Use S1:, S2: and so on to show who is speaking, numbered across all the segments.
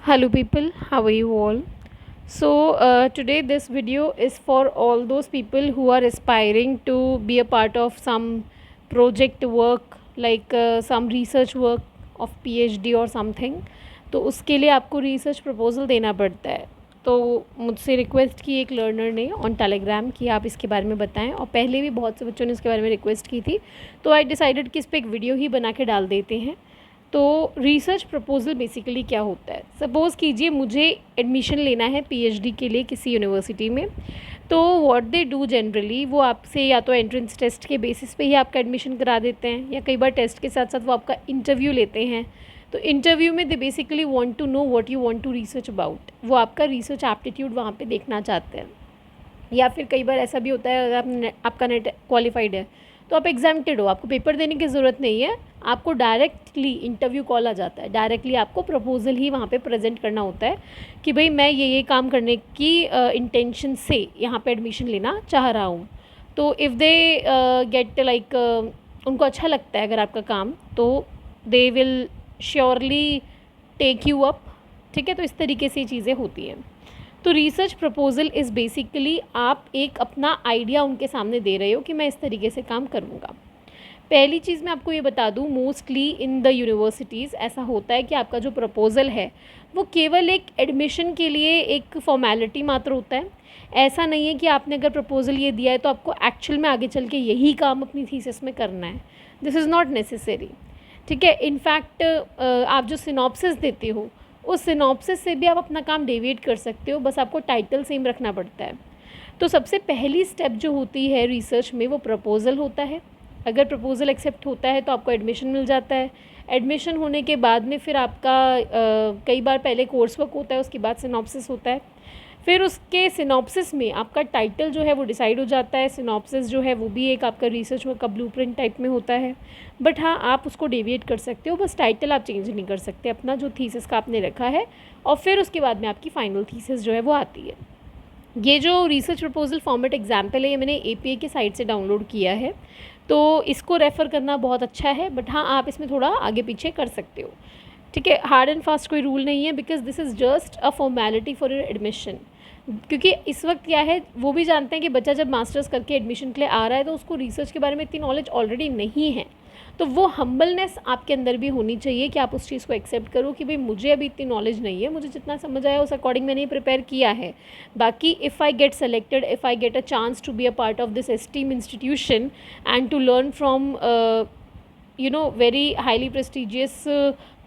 S1: Hello people, how are you all? Today this video is for all those people who are aspiring to be a part of some project work like some research work of PhD or something. तो उसके लिए आपको research proposal देना पड़ता है। तो मुझसे request की एक लर्नर ने ऑन टेलीग्राम कि आप इसके बारे में बताएं, और पहले भी बहुत से बच्चों ने इसके बारे में रिक्वेस्ट की थी। तो आई डिसाइडेड कि इस पर एक वीडियो ही बना के डाल देते हैं। तो रिसर्च प्रपोज़ल बेसिकली क्या होता है? सपोज़ कीजिए मुझे एडमिशन लेना है पीएचडी के लिए किसी यूनिवर्सिटी में। तो व्हाट दे डू जनरली, वो आपसे या तो एंट्रेंस टेस्ट के बेसिस पे ही आपका एडमिशन करा देते हैं, या कई बार टेस्ट के साथ साथ वो आपका इंटरव्यू लेते हैं। तो इंटरव्यू में they basically want to know what you want to research about, वो आपका रिसर्च एप्टीट्यूड वहाँ पे देखना चाहते हैं। या फिर कई बार ऐसा भी होता है, अगर आपका नेट क्वालिफाइड है तो आप एग्जाम्प्टेड हो, आपको पेपर देने की ज़रूरत नहीं है, आपको डायरेक्टली इंटरव्यू कॉल आ जाता है। डायरेक्टली आपको प्रपोजल ही वहाँ पे प्रेजेंट करना होता है कि भाई मैं ये काम करने की इंटेंशन से यहाँ पे एडमिशन लेना चाह रहा हूँ। तो इफ़ दे गेट लाइक उनको अच्छा लगता है अगर आपका काम, तो they will surely take you up. ठीक है, तो इस तरीके से चीज़ें होती हैं। तो रिसर्च प्रपोजल इज़ बेसिकली आप एक अपना आइडिया उनके सामने दे रहे हो कि मैं इस तरीके से काम करूँगा। पहली चीज़ मैं आपको ये बता दूँ, मोस्टली इन द यूनिवर्सिटीज़ ऐसा होता है कि आपका जो प्रपोज़ल है वो केवल एक एडमिशन के लिए एक फॉर्मेलिटी मात्र होता है। ऐसा नहीं है कि आपने अगर प्रपोज़ल ये दिया है तो आपको एक्चुअल में आगे चल के यही काम अपनी थीसिस में करना है। This is not necessary. ठीक है, इनफैक्ट आप जो सिनॉप्सिस देते हो उस सिनॉप्सिस से भी आप अपना काम डेविएट कर सकते हो, बस आपको टाइटल सेम रखना पड़ता है। तो सबसे पहली स्टेप जो होती है रिसर्च में वो प्रपोज़ल होता है। अगर प्रपोज़ल एक्सेप्ट होता है तो आपको एडमिशन मिल जाता है। एडमिशन होने के बाद में फिर आपका कई बार पहले कोर्स वर्क होता है, उसके बाद सिनॉप्सिस होता है। फिर उसके सिनॉप्सिस में आपका टाइटल जो है वो डिसाइड हो जाता है। सिनॉप्सिस जो है वो भी एक आपका रिसर्च वर्क का ब्लूप्रिंट टाइप में होता है, बट हाँ आप उसको डेविएट कर सकते हो, बस टाइटल आप चेंज नहीं कर सकते अपना जो थीसिस का आपने रखा है। और फिर उसके बाद में आपकी फाइनल थीसिस जो है वो आती है। ये जो रिसर्च प्रपोजल फॉर्मेट एग्जाम्पल है ये मैंने APA की साइट से डाउनलोड किया है, तो इसको रेफ़र करना बहुत अच्छा है, बट हाँ आप इसमें थोड़ा आगे पीछे कर सकते हो। ठीक है, हार्ड एंड फास्ट कोई रूल नहीं है, because this is just a formality for your admission. क्योंकि इस वक्त क्या है, वो भी जानते हैं कि बच्चा जब मास्टर्स करके एडमिशन के लिए आ रहा है तो उसको रिसर्च के बारे में इतनी नॉलेज ऑलरेडी नहीं है। तो वो हम्बलनेस आपके अंदर भी होनी चाहिए कि आप उस चीज़ को एक्सेप्ट करो कि भाई मुझे अभी इतनी नॉलेज नहीं है, मुझे जितना समझ आया उस अकॉर्डिंग मैंने प्रिपेयर किया है। बाकी if I get selected, if I get a chance to be a part of this esteem institution and to learn from very highly prestigious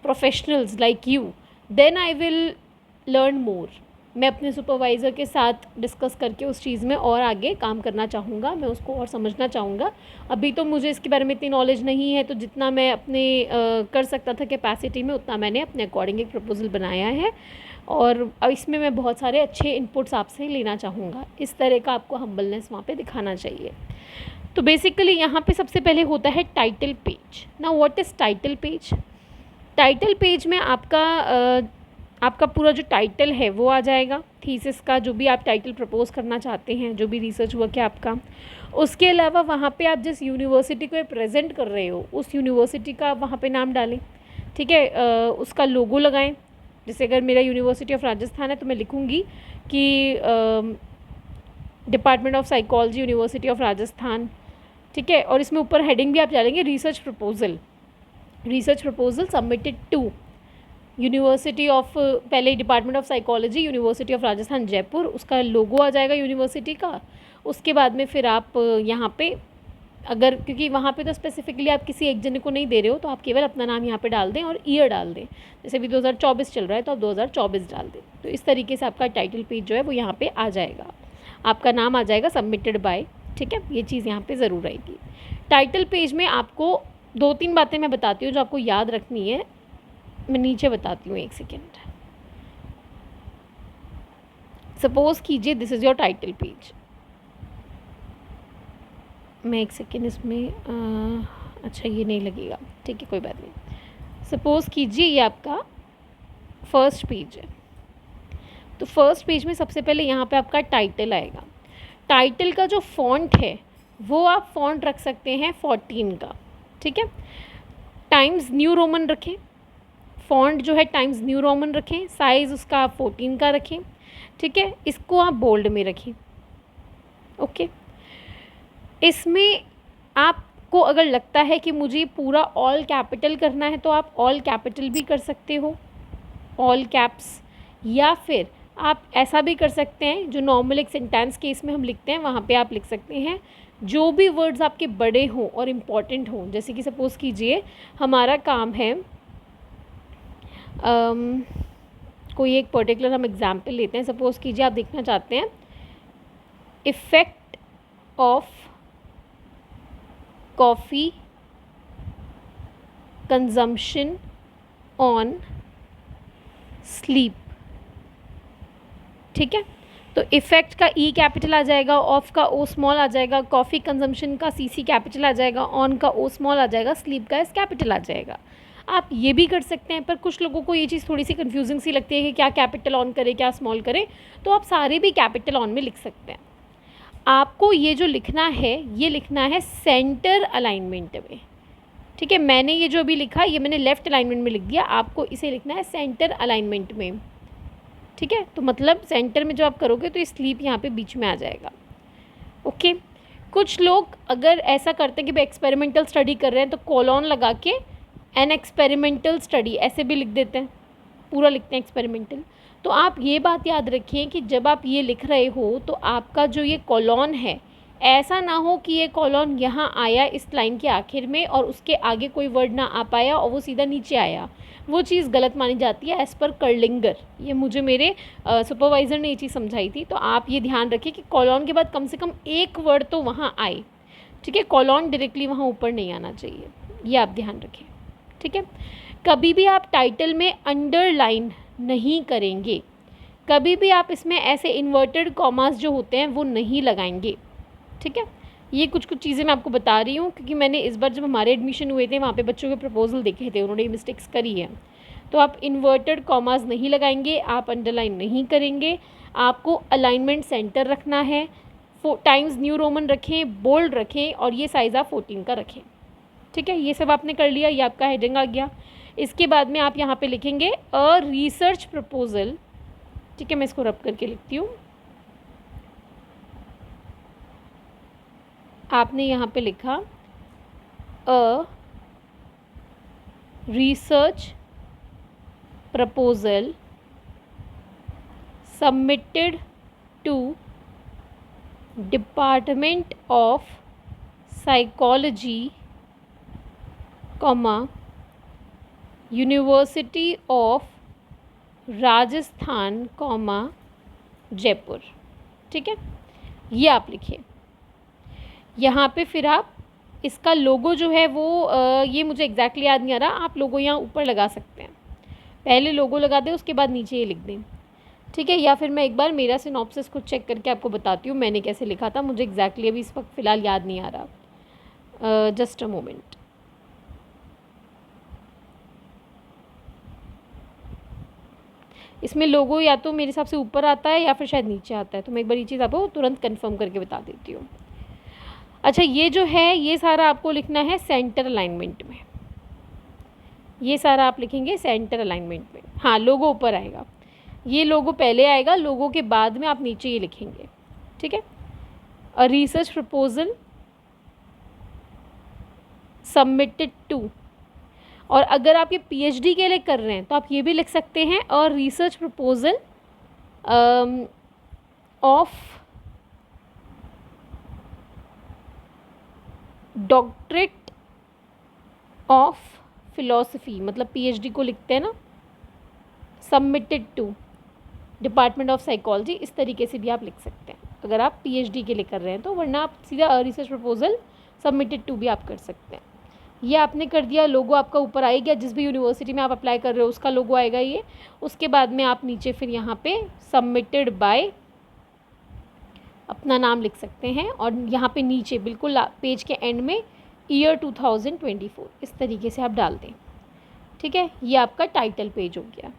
S1: professionals like you, then I will learn more. मैं अपने supervisor के साथ discuss करके उस चीज़ में और आगे काम करना चाहूँगा, मैं उसको और समझना चाहूँगा। अभी तो मुझे इसके बारे में इतनी नॉलेज नहीं है, तो जितना मैं अपने कर सकता था कैपेसिटी में उतना मैंने अपने अकॉर्डिंग एक प्रपोज़ल बनाया है, और इसमें मैं बहुत सारे अच्छे इनपुट्स आपसे लेना चाहूँगा। इस तरह का आपको हम्बलनेस वहाँ पे दिखाना चाहिए। तो बेसिकली यहाँ पे सबसे पहले होता है title page. Now what is title page? Title page में आपका पूरा जो टाइटल है वो आ जाएगा, थीसिस का जो भी आप टाइटल प्रपोज करना चाहते हैं, जो भी रिसर्च वर्क है आपका। उसके अलावा वहाँ पे आप जिस यूनिवर्सिटी को प्रेजेंट कर रहे हो उस यूनिवर्सिटी का वहाँ पे नाम डालें। ठीक है, उसका लोगो लगाएं। जैसे अगर मेरा यूनिवर्सिटी ऑफ राजस्थान है तो मैं लिखूँगी कि department of psychology, university of Rajasthan. ठीक है, और इसमें ऊपर हेडिंग भी आप डालेंगे research proposal submitted to university of, पहले department of psychology, university of Rajasthan Jaipur, उसका लोगो आ जाएगा यूनिवर्सिटी का। उसके बाद में फिर आप यहाँ पे अगर, क्योंकि वहाँ पे तो स्पेसिफिकली आप किसी एक जने को नहीं दे रहे हो, तो आप केवल अपना नाम यहाँ पे डाल दें और ईयर डाल दें। जैसे भी 2024 चल रहा है तो आप 2024 डाल दें। तो इस तरीके से आपका टाइटल पेज जो है वो यहाँ पे आ जाएगा, आपका नाम आ जाएगा सबमिटेड बाय। ठीक है, ये चीज़ यहाँ पे ज़रूर आएगी। टाइटल पेज में आपको 2-3 बातें मैं बताती हूँ जो आपको याद रखनी है। मैं नीचे बताती हूँ, एक सेकेंड। सपोज़ कीजिए this is your title page. मैं एक सेकेंड इसमें अच्छा ये नहीं लगेगा, ठीक है कोई बात नहीं। सपोज़ कीजिए ये आपका फर्स्ट पेज है, तो फर्स्ट पेज में सबसे पहले यहाँ पे आपका टाइटल आएगा। टाइटल का जो फ़ॉन्ट है वो आप फ़ॉन्ट रख सकते हैं 14 का। ठीक है, टाइम्स न्यू रोमन रखें, फ़ॉन्ट जो है टाइम्स न्यू रोमन रखें, साइज़ उसका आप 14 का रखें, ठीक है। इसको आप बोल्ड में रखें, ओके। इसमें आपको अगर लगता है कि मुझे पूरा ऑल कैपिटल करना है तो आप ऑल कैपिटल भी कर सकते हो, ऑल कैप्स, या फिर आप ऐसा भी कर सकते हैं जो नॉर्मल एक सेंटेंस केस में हम लिखते हैं वहाँ पे आप लिख सकते हैं जो भी वर्ड्स आपके बड़े हों और इम्पॉर्टेंट हों। जैसे कि सपोज़ कीजिए हमारा काम है कोई एक पर्टिकुलर हम एग्जाम्पल लेते हैं। सपोज़ कीजिए आप देखना चाहते हैं effect of coffee consumption on sleep, ठीक है। तो इफ़ेक्ट का ई कैपिटल आ जाएगा, ऑफ का ओ स्मॉल आ जाएगा, कॉफ़ी कंजम्पशन का सी सी कैपिटल आ जाएगा, ऑन का ओ स्मॉल आ जाएगा, स्लीप का एस कैपिटल आ जाएगा। आप ये भी कर सकते हैं, पर कुछ लोगों को ये चीज़ थोड़ी सी कंफ्यूजिंग सी लगती है कि क्या कैपिटल ऑन करें क्या स्मॉल करें, तो आप सारे भी कैपिटल ऑन में लिख सकते हैं। आपको ये जो लिखना है ये लिखना है सेंटर अलाइनमेंट में, ठीक है। मैंने ये जो अभी लिखा ये मैंने लेफ़्ट अलाइनमेंट में लिख दिया, आपको इसे लिखना है सेंटर अलाइनमेंट में, ठीक है। तो मतलब सेंटर में जो आप करोगे तो ये स्लीप यहाँ पे बीच में आ जाएगा, ओके। कुछ लोग अगर ऐसा करते हैं कि भाई एक्सपेरिमेंटल स्टडी कर रहे हैं तो कोलॉन लगा के एन एक्सपेरिमेंटल स्टडी ऐसे भी लिख देते हैं, पूरा लिखते हैं एक्सपेरिमेंटल। तो आप ये बात याद रखिए कि जब आप ये लिख रहे हो तो आपका जो ये कॉलॉन है ऐसा ना हो कि ये कॉलॉन यहाँ आया इस लाइन के आखिर में और उसके आगे कोई वर्ड ना आ पाया और वो सीधा नीचे आया, वो चीज़ गलत मानी जाती है एज़ पर कर्लिंगर। ये मुझे मेरे सुपरवाइज़र ने ये चीज़ समझाई थी। तो आप ये ध्यान रखिए कि कॉलॉन के बाद कम से कम एक वर्ड तो वहाँ आए, ठीक है। कॉलॉन डायरेक्टली वहाँ ऊपर नहीं आना चाहिए, ये आप ध्यान रखें, ठीक है। कभी भी आप टाइटल में अंडरलाइन नहीं करेंगे, कभी भी आप इसमें ऐसे इन्वर्टेड कॉमास जो होते हैं वो नहीं लगाएंगे, ठीक है। ये कुछ चीज़ें मैं आपको बता रही हूँ क्योंकि मैंने इस बार जब हमारे एडमिशन हुए थे वहाँ पे बच्चों के प्रपोजल देखे थे, उन्होंने ये मिस्टेक्स करी है। तो आप इन्वर्टेड कॉमास नहीं लगाएंगे, आप अंडरलाइन नहीं करेंगे, आपको अलाइनमेंट सेंटर रखना है, टाइम्स न्यू रोमन रखें, बोल्ड रखें और ये साइज़ आप 14 का रखें, ठीक है। ये सब आपने कर लिया, ये आपका हेडिंग आ गया। इसके बाद में आप यहाँ पे लिखेंगे अ रिसर्च प्रपोजल, ठीक है। मैं इसको रब करके लिखती हूँ। आपने यहाँ पे लिखा a research proposal submitted to department of psychology, university of Rajasthan, Jaipur, ठीक है। ये आप लिखिए। यहाँ पे फिर आप इसका लोगो जो है वो ये मुझे एग्जैक्टली याद नहीं आ रहा, आप लोगो यहाँ ऊपर लगा सकते हैं, पहले लोगो लगा दें उसके बाद नीचे ये लिख दें, ठीक है। या फिर मैं एक बार मेरा सिनॉप्सिस खुद चेक करके आपको बताती हूँ मैंने कैसे लिखा था, मुझे एग्जैक्टली अभी इस वक्त फ़िलहाल याद नहीं आ रहा। Just a moment. इसमें लोगो या तो मेरे हिसाब से ऊपर आता है या फिर शायद नीचे आता है, तो मैं एक बार ये चीज़ आपको तुरंत कंफर्म करके बता देती हूँ। अच्छा, ये जो है ये सारा आपको लिखना है सेंटर अलाइनमेंट में, ये सारा आप लिखेंगे सेंटर अलाइनमेंट में। हाँ, लोगो ऊपर आएगा, ये लोगो पहले आएगा, लोगो के बाद में आप नीचे ये लिखेंगे, ठीक है। A research proposal submitted to, और अगर आप ये पीएचडी के लिए कर रहे हैं तो आप ये भी लिख सकते हैं a research proposal of doctorate of philosophy, मतलब पीएचडी को लिखते हैं ना, submitted to department of psychology, इस तरीके से भी आप लिख सकते हैं अगर आप पीएचडी के लिए कर रहे हैं तो, वरना आप सीधा रिसर्च प्रपोजल सबमिटेड टू भी आप कर सकते हैं। ये आपने कर दिया, लोगो आपका ऊपर आएगा, जिस भी यूनिवर्सिटी में आप अप्लाई कर रहे हो उसका लोगो आएगा ये। उसके बाद में आप नीचे फिर यहाँ पे सबमिटेड बाय अपना नाम लिख सकते हैं और यहाँ पे नीचे बिल्कुल पेज के एंड में ईयर 2024 इस तरीके से आप डाल दें, ठीक है। ये आपका टाइटल पेज हो गया।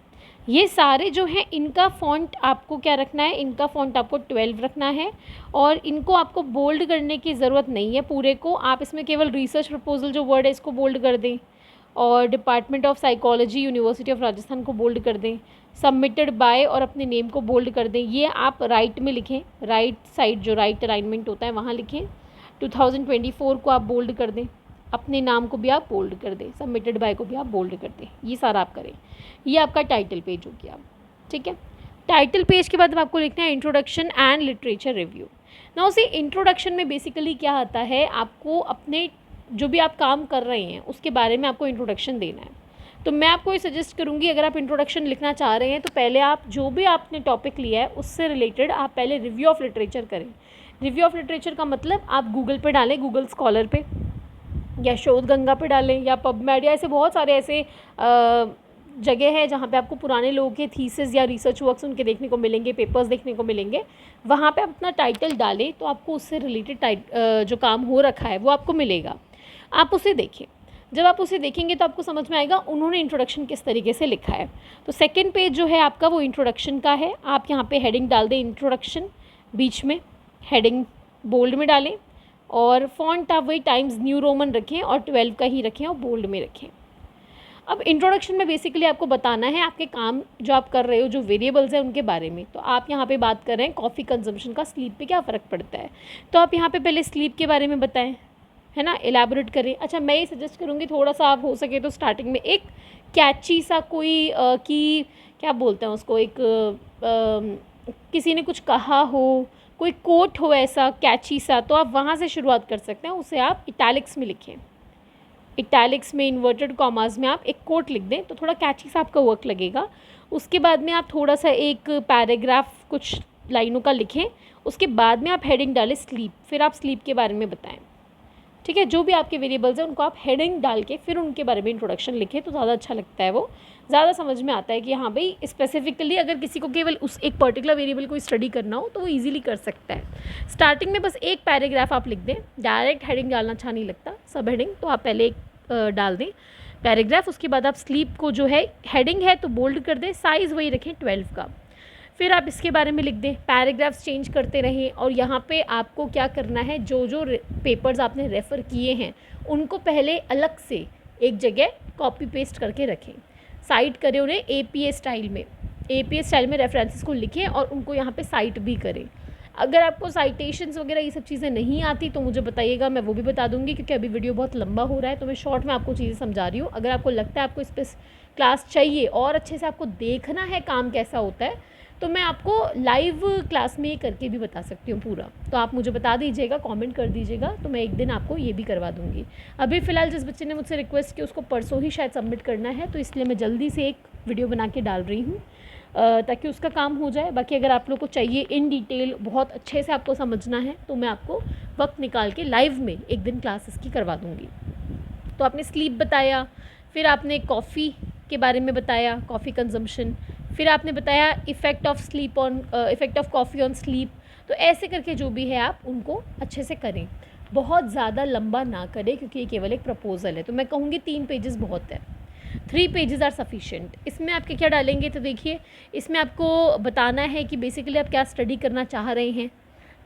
S1: ये सारे जो हैं इनका फ़ॉन्ट आपको क्या रखना है, इनका फ़ॉन्ट आपको 12 रखना है और इनको आपको बोल्ड करने की ज़रूरत नहीं है पूरे को, आप इसमें केवल रिसर्च प्रपोजल जो वर्ड है इसको बोल्ड कर दें और department of psychology university of Rajasthan को बोल्ड कर दें, सबमिटेड बाय और अपने नेम को बोल्ड कर दें। ये आप राइट में लिखें, राइट साइड जो राइट अलाइनमेंट होता है वहाँ लिखें। 2024 को आप बोल्ड कर दें, अपने नाम को भी आप बोल्ड कर दें, सबमिटेड बाय को भी आप बोल्ड कर दें। ये सारा आप करें। ये आपका टाइटल पेज हो गया, ठीक है। टाइटल पेज के बाद आपको लिखना है इंट्रोडक्शन एंड लिटरेचर रिव्यू। ना उसी इंट्रोडक्शन में बेसिकली क्या आता है, आपको अपने जो भी आप काम कर रहे हैं उसके बारे में आपको इंट्रोडक्शन देना है। तो मैं आपको ये सजेस्ट करूँगी, अगर आप इंट्रोडक्शन लिखना चाह रहे हैं तो पहले आप जो भी आपने टॉपिक लिया है उससे रिलेटेड आप पहले रिव्यू ऑफ लिटरेचर करें। रिव्यू ऑफ लिटरेचर का मतलब आप गूगल पे डालें, गूगल स्कॉलर पे या शोध गंगा पे डालें या पबमेड या ऐसे बहुत सारे ऐसे जगह है जहाँ पे आपको पुराने लोगों के थीसिस या रिसर्च वर्क्स उनके देखने को मिलेंगे, पेपर्स देखने को मिलेंगे। वहाँ पे आप अपना टाइटल डालें तो आपको उससे रिलेटेड जो काम हो रखा है वो आपको मिलेगा, आप उसे देखें। जब आप उसे देखेंगे तो आपको समझ में आएगा उन्होंने इंट्रोडक्शन किस तरीके से लिखा है। तो सेकंड पेज जो है आपका वो इंट्रोडक्शन का है। आप यहाँ पे हेडिंग डाल दें इंट्रोडक्शन, बीच में हेडिंग बोल्ड में डालें और फॉन्ट आप वही टाइम्स न्यू रोमन रखें और 12 का ही रखें और बोल्ड में रखें। अब इंट्रोडक्शन में बेसिकली आपको बताना है आपके काम जो आप कर रहे हो, जो वेरिएबल्स हैं उनके बारे में। तो आप यहाँ पे बात कर रहे हैं कॉफ़ी कंजम्पशन का स्लीप पे क्या फ़र्क पड़ता है, तो आप यहाँ पे पहले स्लीप के बारे में बताएं, है ना, एलैबोरेट करें। अच्छा, मैं ये सजेस्ट करूँगी थोड़ा सा आप हो सके तो स्टार्टिंग में एक कैची सा कोई कि क्या बोलते हैं उसको, एक किसी ने कुछ कहा हो, कोई कोट हो ऐसा कैची सा, तो आप वहाँ से शुरुआत कर सकते हैं। उसे आप इटैलिक्स में लिखें, इटैलिक्स में इन्वर्टेड कॉमास में आप एक कोट लिख दें तो थोड़ा कैची सा आपका वर्क लगेगा। उसके बाद में आप थोड़ा सा एक पैराग्राफ कुछ लाइनों का लिखें। उसके बाद में आप हेडिंग डालें स्लीप, फिर आप स्लीप के बारे में बताएं, ठीक है। जो भी आपके वेरिएबल्स हैं उनको आप हेडिंग डाल के फिर उनके बारे में इंट्रोडक्शन लिखें तो ज़्यादा अच्छा लगता है, वो ज़्यादा समझ में आता है कि हाँ भाई स्पेसिफिकली अगर किसी को केवल उस एक पर्टिकुलर वेरिएबल को स्टडी करना हो तो वो इजीली कर सकता है। स्टार्टिंग में बस एक पैराग्राफ आप लिख दें, डायरेक्ट हेडिंग डालना अच्छा नहीं लगता, सब हेडिंग, तो आप पहले एक डाल दें पैराग्राफ। उसके बाद आप स्लीप को जो है हेडिंग है तो बोल्ड कर दें, साइज़ वही रखें 12 का। फिर आप इसके बारे में लिख दें, पैराग्राफ्स चेंज करते रहें। और यहाँ पे आपको क्या करना है, जो जो पेपर्स आपने रेफ़र किए हैं उनको पहले अलग से एक जगह कॉपी पेस्ट करके रखें, साइट करें उन्हें एपीए स्टाइल में, एपीए स्टाइल में रेफरेंसेस को लिखें और उनको यहाँ पे साइट भी करें। अगर आपको साइटेशंस वगैरह ये सब चीज़ें नहीं आती तो मुझे बताइएगा, मैं वो भी बता दूंगी, क्योंकि अभी वीडियो बहुत लंबा हो रहा है तो मैं शॉर्ट में आपको चीज़ें समझा रही हूँ। अगर आपको लगता है आपको इस पर क्लास चाहिए और अच्छे से आपको देखना है काम कैसा होता है तो मैं आपको लाइव क्लास में करके भी बता सकती हूँ पूरा। तो आप मुझे बता दीजिएगा, कमेंट कर दीजिएगा, तो मैं एक दिन आपको ये भी करवा दूँगी। अभी फ़िलहाल जिस बच्चे ने मुझसे रिक्वेस्ट की उसको परसों ही शायद सबमिट करना है, तो इसलिए मैं जल्दी से एक वीडियो बना के डाल रही हूँ ताकि उसका काम हो जाए। बाकी अगर आप लोग को चाहिए इन डिटेल बहुत अच्छे से आपको समझना है तो मैं आपको वक्त निकाल के लाइव में एक दिन क्लास इसकी करवा दूँगी। तो आपने स्लीप बताया, फिर आपने कॉफ़ी के बारे में बताया, कॉफ़ी कंजम्पशन, फिर आपने बताया effect of coffee on sleep. तो ऐसे करके जो भी है आप उनको अच्छे से करें, बहुत ज़्यादा लंबा ना करें क्योंकि ये केवल एक प्रपोजल है। तो मैं कहूँगी 3 पेजेस बहुत है, 3 पेजेस आर सफिशिएंट। इसमें आप क्या डालेंगे तो देखिए, इसमें आपको बताना है कि बेसिकली आप क्या स्टडी करना चाह रहे हैं,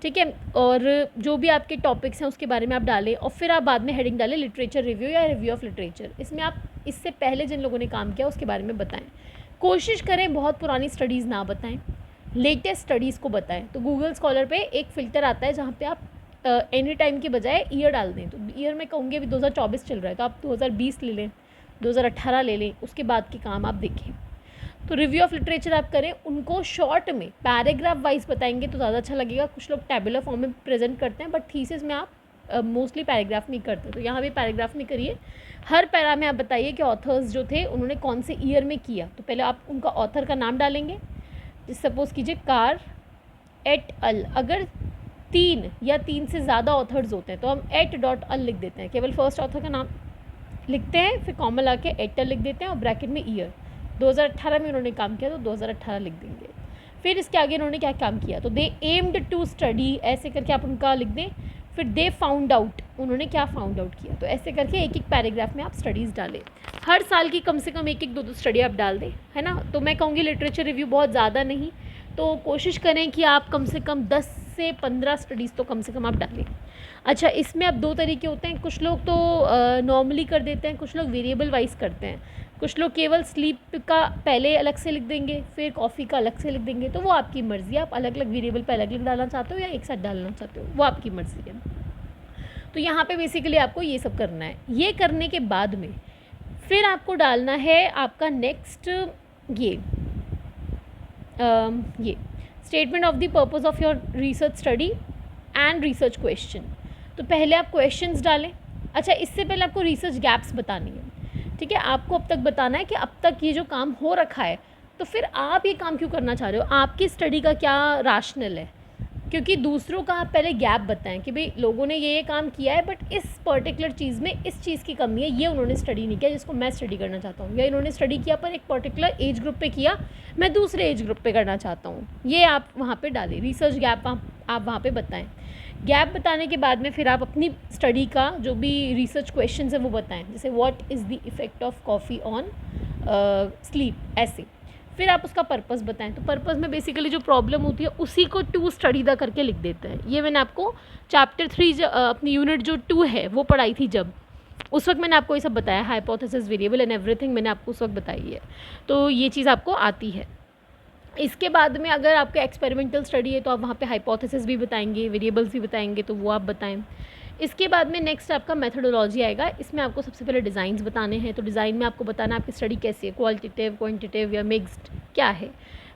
S1: ठीक है, और जो भी आपके टॉपिक्स हैं उसके बारे में आप डालें और फिर आप बाद में हेडिंग डालें लिटरेचर रिव्यू या रिव्यू ऑफ लिटरेचर। इसमें आप इससे पहले जिन लोगों ने काम किया उसके बारे में बताएं। कोशिश करें बहुत पुरानी स्टडीज़ ना बताएं, लेटेस्ट स्टडीज़ को बताएं। तो गूगल स्कॉलर पे एक फ़िल्टर आता है जहाँ पे आप एनी टाइम के बजाय ईयर डाल दें। तो ईयर में कहूँगी अभी 2024 चल रहा है तो आप 2020 ले लें, 2018 ले लें, उसके बाद के काम आप देखें। तो रिव्यू ऑफ लिटरेचर आप करें, उनको शॉर्ट में पैराग्राफ वाइज बताएंगे तो ज़्यादा अच्छा लगेगा। कुछ लोग टेबुलर फॉर्म में प्रेजेंट करते हैं बट थीसिस में आप मोस्टली पैराग्राफ में करते, तो यहाँ भी पैराग्राफ में करिए। हर पैरा में आप बताइए कि ऑथर्स जो थे उन्होंने कौन से ईयर में किया। तो पहले आप उनका ऑथर का नाम डालेंगे, जिस सपोज़ कीजिए कार एट अल। अगर 3 या 3 से ज़्यादा ऑथर्स होते हैं तो हम @अल लिख देते हैं, केवल फर्स्ट ऑथर का नाम लिखते हैं, फिर कॉमा ला के @अल लिख देते हैं और ब्रैकेट में ईयर। 2018 में उन्होंने काम किया तो 2018 लिख देंगे। फिर इसके आगे उन्होंने क्या काम किया, तो दे एम्ड टू स्टडी, ऐसे करके आप उनका लिख दें। फिर दे फाउंड आउट, उन्होंने क्या फाउंड आउट किया। तो ऐसे करके एक एक पैराग्राफ में आप स्टडीज़ डालें। हर साल की कम से कम 1-1, 2-2 स्टडी आप डाल दें, है ना। तो मैं कहूँगी लिटरेचर रिव्यू बहुत ज़्यादा नहीं, तो कोशिश करें कि आप कम से कम 10 से 15 स्टडीज़ तो कम से कम आप डालें। अच्छा, इसमें अब 2 तरीके होते हैं, कुछ लोग तो नॉर्मली कर देते हैं, कुछ लोग वेरिएबल वाइज करते हैं। कुछ लोग केवल स्लीप का पहले अलग से लिख देंगे, फिर कॉफ़ी का अलग से लिख देंगे, तो वो आपकी मर्ज़ी है, आप अलग अलग वेरिएबल पे अलग अलग डालना चाहते हो या एक साथ डालना चाहते हो, वो आपकी मर्ज़ी है। तो यहाँ पे बेसिकली आपको ये सब करना है। ये करने के बाद में फिर आपको डालना है आपका नेक्स्ट ये statement of the purpose of your research study and research question. तो पहले आप क्वेश्चंस डालें। अच्छा, इससे पहले आपको रिसर्च गैप्स बतानी है, ठीक है। आपको अब तक बताना है कि अब तक ये जो काम हो रखा है, तो फिर आप ये काम क्यों करना चाह रहे हो, आपकी स्टडी का क्या राशनल है। क्योंकि दूसरों का आप पहले गैप बताएं कि भाई लोगों ने ये काम किया है, बट इस पर्टिकुलर चीज़ में इस चीज़ की कमी है, ये उन्होंने स्टडी नहीं किया जिसको मैं स्टडी करना चाहता हूँ, या इन्होंने स्टडी किया पर एक पर्टिकुलर एज ग्रुप पे किया, मैं दूसरे एज ग्रुप पे करना चाहता हूँ। ये आप वहाँ पे डालें, रिसर्च गैप आप वहाँ पे बताएं। गैप बताने के बाद में फिर आप अपनी स्टडी का जो भी रिसर्च क्वेश्चन है वो बताएं, जैसे what is the effect of coffee on sleep, ऐसे। फिर आप उसका पर्पस बताएं। तो पर्पस में बेसिकली जो प्रॉब्लम होती है उसी को टू स्टडी द करके लिख देते हैं। ये मैंने आपको चैप्टर 3 अपनी यूनिट जो 2 है वो पढ़ाई थी जब, उस वक्त मैंने आपको ये सब बताया, हाइपोथेसिस, वेरिएबल एंड एवरीथिंग मैंने आपको उस वक्त बताई है, तो ये चीज़ आपको आती है। इसके बाद में अगर आपका एक्सपेरिमेंटल स्टडी है तो आप वहाँ पे हाइपोथेसिस भी बताएंगे, वेरिएबल्स भी बताएंगे, तो वो आप बताएं। इसके बाद में नेक्स्ट आपका मेथोडोलॉजी आएगा। इसमें आपको सबसे पहले डिज़ाइंस बताने हैं। तो डिज़ाइन में आपको बताना है आपकी स्टडी कैसी है, क्वालिटेटिव, क्वांटिटेटिव या मिक्स्ड क्या है।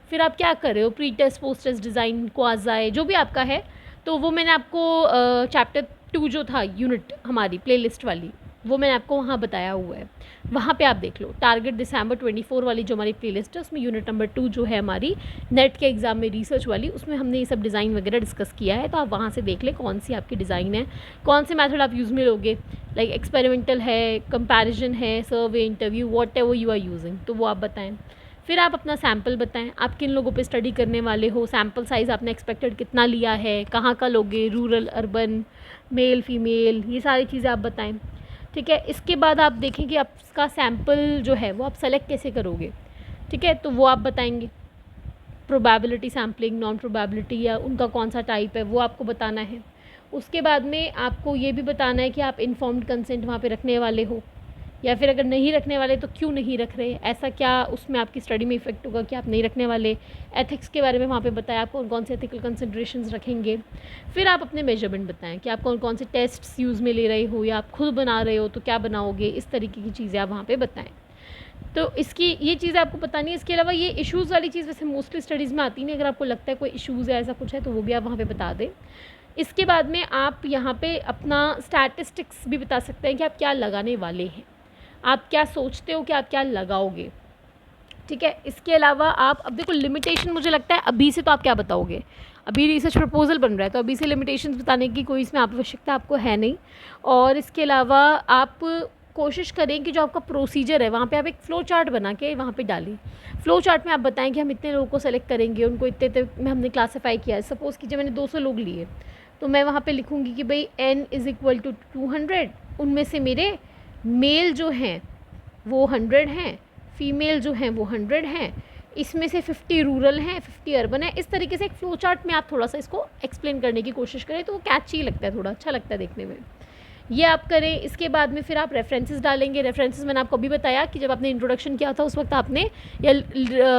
S1: फिर आप क्या कर रहे हो, pre test, post test design, quasi, जो भी आपका है। तो वो मैंने आपको चैप्टर 2 जो था यूनिट हमारी प्लेलिस्ट वाली, वो मैंने आपको वहाँ बताया हुआ है, वहाँ पे आप देख लो। टारगेट दिसंबर 24 वाली जो हमारी प्लेलिस्ट है, उसमें यूनिट नंबर 2 जो है हमारी नेट के एग्ज़ाम में रिसर्च वाली, उसमें हमने ये सब डिज़ाइन वगैरह डिस्कस किया है। तो आप वहाँ से देख लें कौन सी आपकी डिज़ाइन है, कौन से मेथड आप यूज़ में लोगे, लाइक एक्सपेरिमेंटल है, कंपैरिजन है, survey, interview, whatever you are using, तो वो आप बताएं। फिर आप अपना सैम्पल बताएं, आप किन लोगों पे स्टडी करने वाले हो, सैम्पल साइज़ आपने एक्सपेक्टेड कितना लिया है, कहाँ का लोगे, रूरल, अर्बन, मेल, फीमेल, ये सारी चीज़ें आप बताएं, ठीक है। इसके बाद आप देखें कि आपका सैम्पल जो है वो आप सेलेक्ट कैसे करोगे, ठीक है, तो वो आप बताएंगे। प्रोबेबिलिटी सैम्पलिंग, नॉन प्रोबेबिलिटी, या उनका कौन सा टाइप है, वो आपको बताना है। उसके बाद में आपको ये भी बताना है कि आप इन्फॉर्म्ड कंसेंट वहाँ पे रखने वाले हो, या फिर अगर नहीं रखने वाले तो क्यों नहीं रख रहे, ऐसा क्या उसमें आपकी स्टडी में इफेक्ट होगा कि आप नहीं रखने वाले। एथिक्स के बारे में वहाँ पे बताया, आप कौन कौन से एथिकल कंसिडरेशंस रखेंगे। फिर आप अपने मेजरमेंट बताएं कि आप कौन कौन से टेस्ट्स यूज़ में ले रहे हो, या आप खुद बना रहे हो तो क्या बनाओगे, इस तरीके की चीज़ें आप वहाँ पर बताएँ। तो इसकी ये चीज़ें आपको बतानी है। इसके अलावा ये इश्यूज़ वाली चीज़ वैसे मोस्टली स्टडीज़ में आती नहीं, अगर आपको लगता है कोई इश्यूज़ है, ऐसा कुछ है, तो वो भी आप वहाँ पे बता दें। इसके बाद में आप यहाँ पे अपना स्टैटिस्टिक्स भी बता सकते हैं कि आप क्या लगाने वाले हैं, आप क्या सोचते हो कि आप क्या लगाओगे, ठीक है। इसके अलावा आप अब देखो लिमिटेशन, मुझे लगता है अभी से तो आप क्या बताओगे, अभी रिसर्च प्रपोजल बन रहा है तो अभी से लिमिटेशंस बताने की कोई इसमें आवश्यकता आपको है नहीं। और इसके अलावा आप कोशिश करें कि जो आपका प्रोसीजर है वहाँ पे आप एक फ़्लो चार्ट बना के वहाँ पे डालें। फ़्लो चार्ट में आप बताएं कि हम इतने लोगों को सेलेक्ट करेंगे, उनको इतने इतने में हमने क्लासीफाई किया है। सपोज़ कीजिए मैंने 200 लोग लिए, तो मैं वहाँ पे लिखूँगी कि भाई n = 200, उनमें से मेरे मेल जो हैं वो 100 हैं, फीमेल जो हैं वो 100 हैं, इसमें से 50 रूरल हैं, 50 अर्बन है। इस तरीके से एक फ़्लो चार्ट में आप थोड़ा सा इसको एक्सप्लेन करने की कोशिश करें तो वो कैची लगता है, थोड़ा अच्छा लगता है देखने में। ये आप करें। इसके बाद में फिर आप रेफरेंसेस डालेंगे। रेफरेंसेस मैंने आपको अभी बताया कि जब आपने इंट्रोडक्शन किया था उस वक्त आपने, या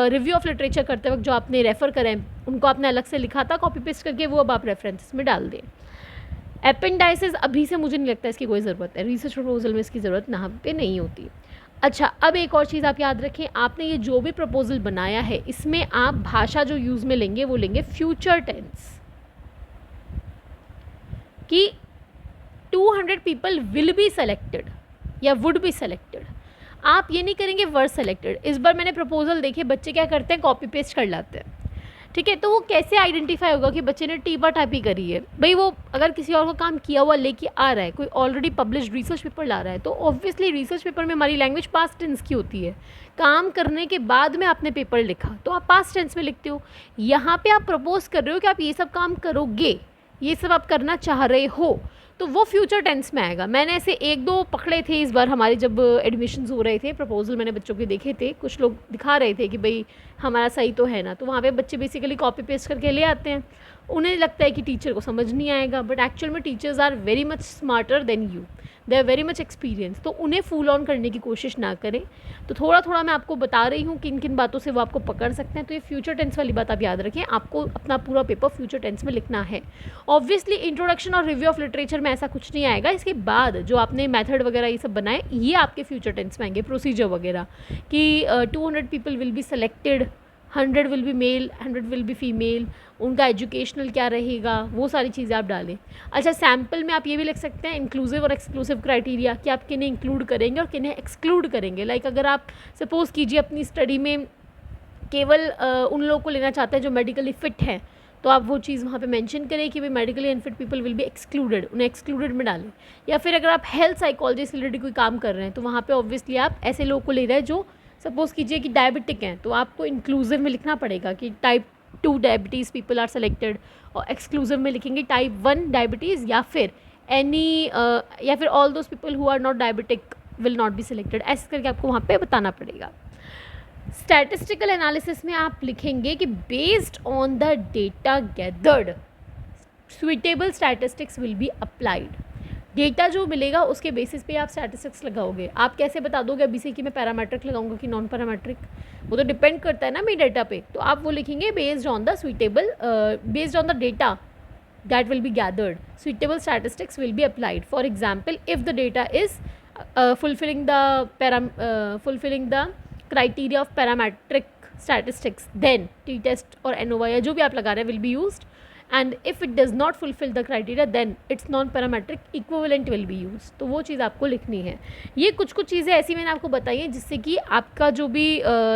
S1: रिव्यू ऑफ लिटरेचर करते वक्त जो आपने रेफ़र करें उनको आपने अलग से लिखा था कॉपी पेस्ट करके, वो अब आप रेफरेंसेस में डाल दें। एपेंडाइसिस अभी से मुझे नहीं लगता इसकी कोई ज़रूरत है, रिसर्च प्रपोजल में इसकी ज़रूरत यहाँ पे नहीं होती। अच्छा, अब एक और चीज़ आप याद रखें, आपने ये जो भी प्रपोजल बनाया है इसमें आप भाषा जो यूज़ में लेंगे वो लेंगे फ्यूचर टेंस, कि 200 पीपल विल बी सेलेक्टेड या वुड बी सेलेक्टेड। आप ये नहीं करेंगे वर सेलेक्टेड। इस बार मैंने प्रपोजल देखे, बच्चे क्या करते हैं, कॉपी पेस्ट कर लाते हैं, ठीक है। तो वो कैसे आइडेंटिफाई होगा कि बच्चे ने टीपा टाइपी करी है। भाई वो अगर किसी और का काम किया हुआ लेके आ रहा है, कोई ऑलरेडी पब्लिश्ड रिसर्च पेपर ला रहा है, तो ऑब्वियसली रिसर्च पेपर में हमारी लैंग्वेज पास्ट टेंस की होती है। काम करने के बाद में आपने पेपर लिखा तो आप पास्ट टेंस में लिखते हो। यहाँ पे आप प्रपोज कर रहे हो कि आप ये सब काम करोगे, ये सब आप करना चाह रहे हो, तो वो फ्यूचर टेंस में आएगा। मैंने ऐसे 1-2 पकड़े थे इस बार हमारे जब एडमिशन्स हो रहे थे, प्रपोजल मैंने बच्चों के देखे थे, कुछ लोग दिखा रहे थे कि भाई हमारा सही तो है ना, तो वहाँ पे बच्चे बेसिकली कॉपी पेस्ट करके ले आते हैं उन्हें लगता है कि टीचर को समझ नहीं आएगा, बट एक्चुअल में teachers are very much smarter than you, they are very much experience. तो उन्हें फुल ऑन करने की कोशिश ना करें। तो थोड़ा थोड़ा मैं आपको बता रही हूँ किन किन बातों से वो आपको पकड़ सकते हैं। तो ये फ्यूचर टेंस वाली बात आप याद रखें, आपको अपना पूरा पेपर फ्यूचर टेंस में लिखना है। ऑब्वियसली इंट्रोडक्शन और रिव्यू ऑफ लिटरेचर में ऐसा कुछ नहीं आएगा। इसके बाद जो आपने मेथड वगैरह ये सब बनाए, ये आपके फ्यूचर टेंस में आएंगे, प्रोसीजर वगैरह कि 200 people will be selected, 100 will be male, 100 will be female, उनका एजुकेशनल क्या रहेगा, वो सारी चीज़ें आप डालें। अच्छा, सैम्पल में आप ये भी लिख सकते हैं इंक्लूसिव और एक्सक्लूसिव क्राइटेरिया, कि आप किन्हें इंक्लूड करेंगे और किन्हें एक्सक्लूड करेंगे। लाइक अगर आप सपोज़ कीजिए अपनी स्टडी में केवल उन लोगों को लेना चाहते हैं जो मेडिकली फ़िट हैं, तो आप वो चीज़ वहाँ पे मेंशन करें कि भाई medically unfit people will be excluded, उन्हें एक्सक्लूडेड में डालें। या फिर अगर आप हेल्थ साइकोलॉजी से रिलेटेड कोई काम कर रहे हैं, तो वहाँ पे ऑब्वियसली आप ऐसे लोगों को ले रहे हैं जो सपोज़ कीजिए कि डायबिटिक हैं, तो आपको इंक्लूसिव में लिखना पड़ेगा कि type 2 diabetes people are selected, और एक्सक्लूसिव में लिखेंगे टाइप 1 डायबिटीज़, या फिर या फिर all those people who are not diabetic will not be selected. ऐसे करके आपको वहाँ पे बताना पड़ेगा। स्टैटिस्टिकल एनालिसिस में आप लिखेंगे कि based on the data gathered suitable statistics will be applied. Data जो मिलेगा उसके बेसिस पे आप स्टैटिस्टिक्स लगाओगे। आप कैसे बता दोगे अभी से कि मैं पैरामेट्रिक लगाऊंगा कि नॉन पैरामेट्रिक, वो तो डिपेंड करता है ना मेरे डेटा पे। तो आप वो लिखेंगे based on the suitable, based on the data that will be gathered, suitable statistics will be applied. For example, if the data is fulfilling the criteria of parametric statistics, then t-test और ANOVA या जो भी आप लगा रहे हैं will be used, and if it does not fulfill the criteria then its non-parametric equivalent will be used। तो वो चीज़ आपको लिखनी है। ये कुछ चीज़ें ऐसी मैंने आपको बताई हैं जिससे कि आपका जो भी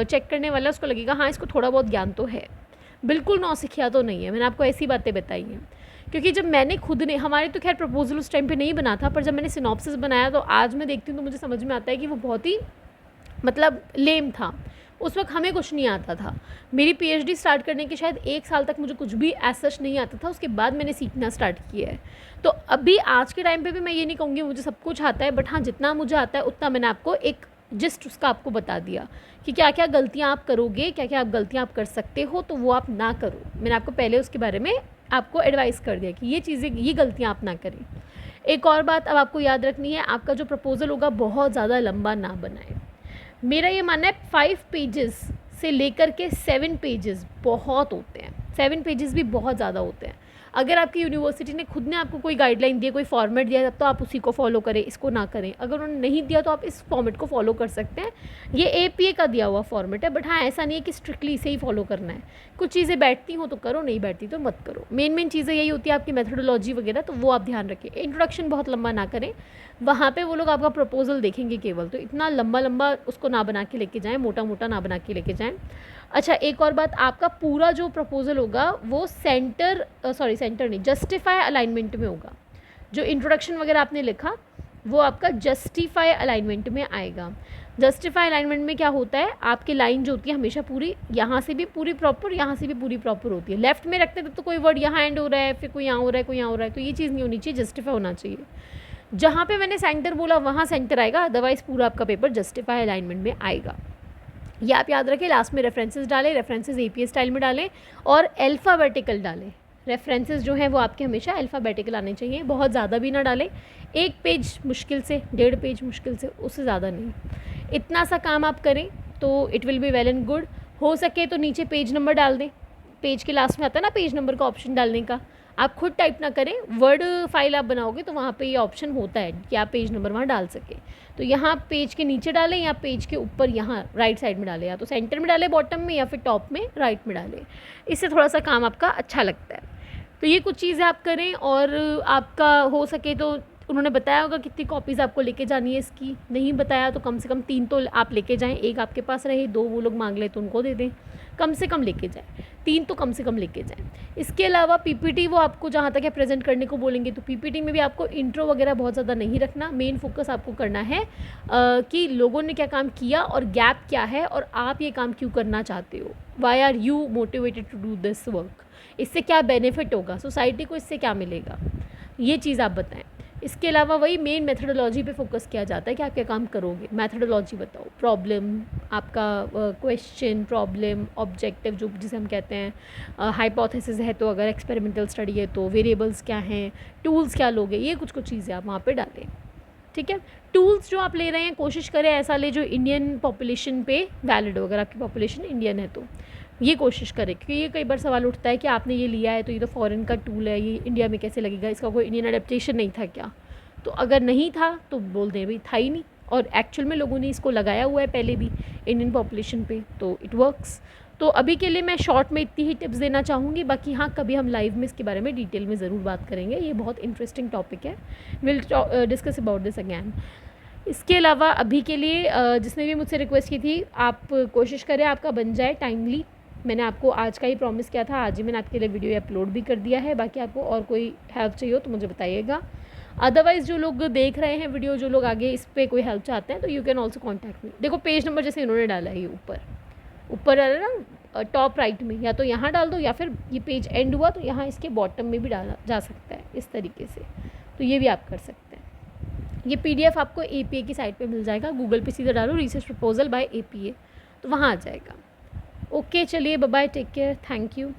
S1: चेक करने वाला है उसको लगेगा हाँ इसको थोड़ा बहुत ज्ञान तो है, बिल्कुल नौसिखिया तो नहीं है। मैंने आपको ऐसी बातें बताई हैं क्योंकि जब मैंने खुद ने, हमारे तो खैर प्रपोजल उस टाइम पे नहीं बना था, पर जब मैंने सिनॉप्सिस बनाया तो आज मैं देखती हूँ तो मुझे समझ में आता है कि वो बहुत ही मतलब लेम था। उस वक्त हमें कुछ नहीं आता था। मेरी पीएचडी स्टार्ट करने के शायद 1 साल तक मुझे कुछ भी एज सच नहीं आता था, उसके बाद मैंने सीखना स्टार्ट किया है। तो अभी आज के टाइम पे भी मैं ये नहीं कहूँगी मुझे सब कुछ आता है, बट हाँ जितना मुझे आता है उतना मैंने आपको एक जस्ट उसका आपको बता दिया कि क्या क्या गलतियाँ आप करोगे, क्या क्या आप गलतियाँ आप कर सकते हो, तो वो आप ना करो। मैंने आपको पहले उसके बारे में आपको एडवाइस कर दिया कि ये चीज़ें, ये गलतियाँ आप ना करें। एक और बात अब आपको याद रखनी है, आपका जो प्रपोज़ल होगा बहुत ज़्यादा लंबा ना बनाए। मेरा ये मानना है 5 पेजेस से लेकर के 7 पेजेस बहुत होते हैं, 7 पेजेस भी बहुत ज़्यादा होते हैं। अगर आपकी यूनिवर्सिटी ने खुद ने आपको कोई गाइडलाइन दी है, कोई फॉर्मेट दिया है, तब तो आप उसी को फॉलो करें, इसको ना करें। अगर उन्होंने नहीं दिया तो आप इस फॉर्मेट को फॉलो कर सकते हैं। ये एपीए का दिया हुआ फॉर्मेट है, बट हाँ ऐसा नहीं है कि स्ट्रिक्टली इसे ही फॉलो करना है। कुछ चीज़ें बैठती हो तो करो, नहीं बैठती तो मत करो। मेन चीज़ें यही होती है आपकी मेथोडोलॉजी वगैरह, तो वो आप ध्यान रखें। इंट्रोडक्शन बहुत लंबा ना करें, वहाँ पे वो लोग आपका प्रपोजल देखेंगे केवल, तो इतना लंबा उसको ना बना के लेके जाएँ, मोटा ना बना के लेके जाएँ। अच्छा, एक और बात, आपका पूरा जो प्रपोजल होगा वो सेंटर नहीं, जस्टिफाई अलाइनमेंट में होगा। जो इंट्रोडक्शन वगैरह आपने लिखा वो आपका जस्टिफाई अलाइनमेंट में आएगा। जस्टिफाई अलाइनमेंट में क्या होता है, आपकी लाइन जो होती है हमेशा पूरी, यहाँ से भी पूरी प्रॉपर, यहाँ से भी पूरी प्रॉपर होती है। लेफ्ट में रखते तो कोई वर्ड यहाँ एंड हो रहा है, फिर कोई यहाँ हो रहा है, कोई यहाँ हो रहा है, तो ये चीज़ नहीं होनी चाहिए, जस्टिफाई होना चाहिए। जहाँ पे मैंने सेंटर बोला वहाँ सेंटर आएगा, अदरवाइज़ पूरा आपका पेपर जस्टिफाई अलाइनमेंट में आएगा। ये आप याद रखें। लास्ट में रेफरेंसेस डालें, रेफरेंसेस एपीए स्टाइल में डालें और अल्फ़ाबेटिकल डालें। रेफरेंसेस जो हैं वो आपके हमेशा अल्फ़ाबेटिकल आने चाहिए, बहुत ज़्यादा भी ना डालें। 1 पेज मुश्किल से, 1.5 पेज मुश्किल से, उससे ज़्यादा नहीं। इतना सा काम आप करें तो it will be well and good. हो सके तो नीचे पेज नंबर डाल दें, पेज के लास्ट में आता है ना पेज नंबर का ऑप्शन डालने का। आप खुद टाइप ना करें, वर्ड फाइल आप बनाओगे तो वहाँ पे ये ऑप्शन होता है कि आप पेज नंबर वहाँ डाल सके। तो यहाँ पेज के नीचे डालें या पेज के ऊपर यहाँ राइट साइड में डालें, या तो सेंटर में डालें बॉटम में, या फिर टॉप में राइट में डालें। इससे थोड़ा सा काम आपका अच्छा लगता है। तो ये कुछ चीज़ें आप करें, और आपका हो सके तो उन्होंने बताया होगा कितनी कॉपीज़ आपको लेके जानी है इसकी, नहीं बताया तो कम से कम 3 तो आप लेके जाएं। 1 आपके पास रहे, 2 वो लोग मांग ले तो उनको दे दें, कम से कम लेके जाएं। 3 तो कम से कम लेके जाएं। इसके अलावा पीपीटी वो आपको जहाँ तक है प्रेजेंट करने को बोलेंगे, तो पीपीटी में भी आपको इंट्रो वगैरह बहुत ज़्यादा नहीं रखना। मेन फोकस आपको करना है कि लोगों ने क्या काम किया और गैप क्या है, और आप ये काम क्यों करना चाहते हो, why are you motivated to do this work, इससे क्या बेनिफिट होगा, सोसाइटी को इससे क्या मिलेगा, ये चीज़ आप बताएं। इसके अलावा वही मेन मेथडोलॉजी पे फोकस किया जाता है कि आप क्या काम करोगे, मेथडोलॉजी बताओ, प्रॉब्लम, आपका क्वेश्चन, प्रॉब्लम, ऑब्जेक्टिव जो जिसे हम कहते हैं, हाइपोथेसिस है तो अगर एक्सपेरिमेंटल स्टडी है तो वेरिएबल्स क्या हैं, टूल्स क्या लोगे, ये कुछ कुछ चीज़ें आप वहाँ पे डालें। ठीक है, टूल्स जो आप ले रहे हैं कोशिश करें ऐसा ले जो इंडियन पॉपुलेशन पे वैलिड हो, अगर आपकी पॉपुलेशन इंडियन है तो ये कोशिश करें, क्योंकि ये कई बार सवाल उठता है कि आपने ये लिया है तो ये तो फॉरेन का टूल है, ये इंडिया में कैसे लगेगा, इसका कोई इंडियन अडेप्टेशन नहीं था क्या। तो अगर नहीं था तो बोल दें भाई था ही नहीं, और एक्चुअल में लोगों ने इसको लगाया हुआ है पहले भी इंडियन पॉपुलेशन पे, तो इट वर्क्स। तो अभी के लिए मैं शॉर्ट में इतनी ही टिप्स देना चाहूँगी, बाकी हाँ कभी हम लाइव में इसके बारे में डिटेल में ज़रूर बात करेंगे, ये बहुत इंटरेस्टिंग टॉपिक है, will discuss about this again. इसके अलावा अभी के लिए जिसने भी मुझसे रिक्वेस्ट की थी, आप कोशिश करें आपका बन जाए टाइमली। मैंने आपको आज का ही प्रॉमिस किया था, आज ही मैंने आपके लिए वीडियो अपलोड भी कर दिया है। बाकी आपको और कोई हेल्प चाहिए हो तो मुझे बताइएगा। अदरवाइज़ जो लोग देख रहे हैं वीडियो, जो लोग आगे इस पर कोई हेल्प चाहते हैं तो you can also contact me. देखो पेज नंबर जैसे इन्होंने डाला है, ये ऊपर ऊपर डाला ना टॉप राइट में, या तो यहाँ डाल दो या फिर ये पेज एंड हुआ तो यहाँ इसके बॉटम में भी डाला जा सकता है इस तरीके से, तो ये भी आप कर सकते हैं। ये PDF आपको APA की साइट पे मिल जाएगा, गूगल पे सीधा डालो रिसर्च प्रपोजल बाय APA तो वहाँ आ जाएगा। ओके चलिए, bye bye, take care, thank you.